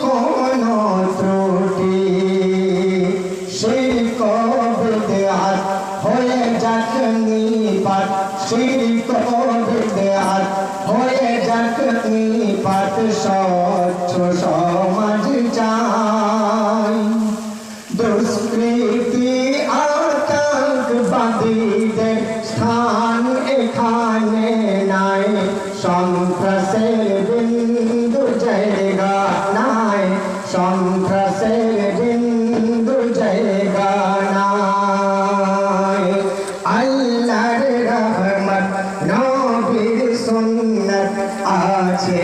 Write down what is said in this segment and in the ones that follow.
কোনো ত্রুটি শিরক বিদআত হয়ে যাক নিপাত শিরক বিদআত হয়ে যাক নিপাত স্বচ্ছ সমাজ চাই দুষ্কৃতি আতঙ্কবাদীদের স্থান এখানে নাই সন্ত্রাসের বিন্দু জায়গা নাই সন্ত্রাসের বিন্দু জায়গা নাই আল্লাহর রহমত নবীর সুন্নাত আছে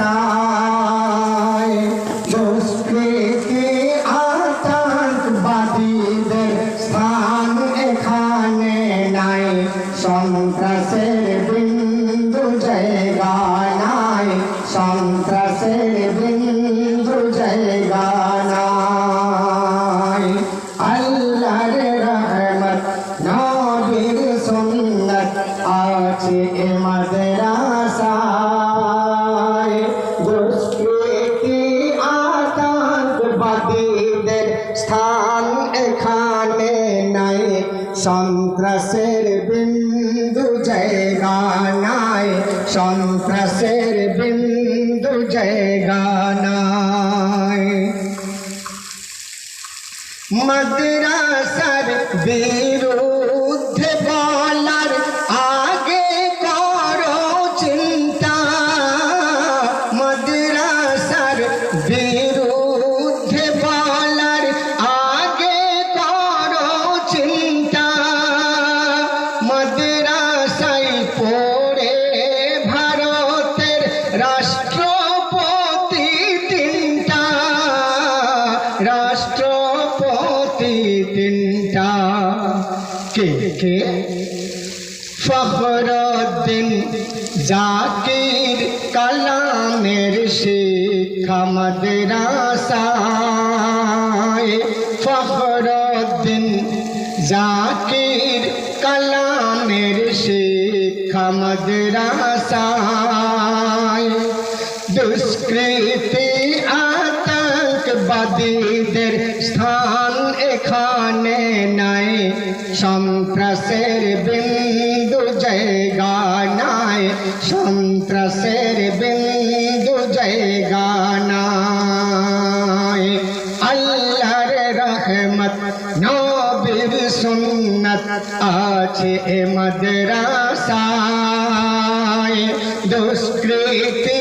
মাদ্রাসায় দুষ্কৃতি আতঙ্কবাদীদের স্থান এখানে নাই সন্ত্রাসের বিন্দু জায়গা নাই সন্ত্রাসের বিন্দু জায়গা নাই আল্লাহর রহমত নবীর সুন্নাত আছে মাদ্রাসায় দুষ্কৃতি আতঙ্কবাদীদের স্থান এখানে নাই সন্ত্রাসের বিন্দু জায়গা নাই সন্ত্রাসের বিন্দু জায়গা নাই মাদ্রাসার বিরুদ্ধে বলার আগে করো চিন্তা মাদ্রাসার বিরুদ্ধে বলার আগে করো চিন্তা মাদ্রাসায় পড়ে ভারতের রাষ্ট্রপতি তিনটা রাষ্ট্রপতি তিনটা কে কে ফখরুদ্দিন জাকির কালামের শিক্ষা মাদ্রাসায় ফখরুদ্দিন জাকির কালামের শিক্ষা মাদ্রাসায় দুষ্কৃতি আতঙ্কবাদীদের স্থান এখানে নাই সন্ত্রাসের বিন্দু জায়গা নাই সন্ত্রাসের বিন্দু জায়গা নাই আল্লাহর রহমত নবীর সুন্নাত আছে মাদ্রাসায় দুষ্কৃতি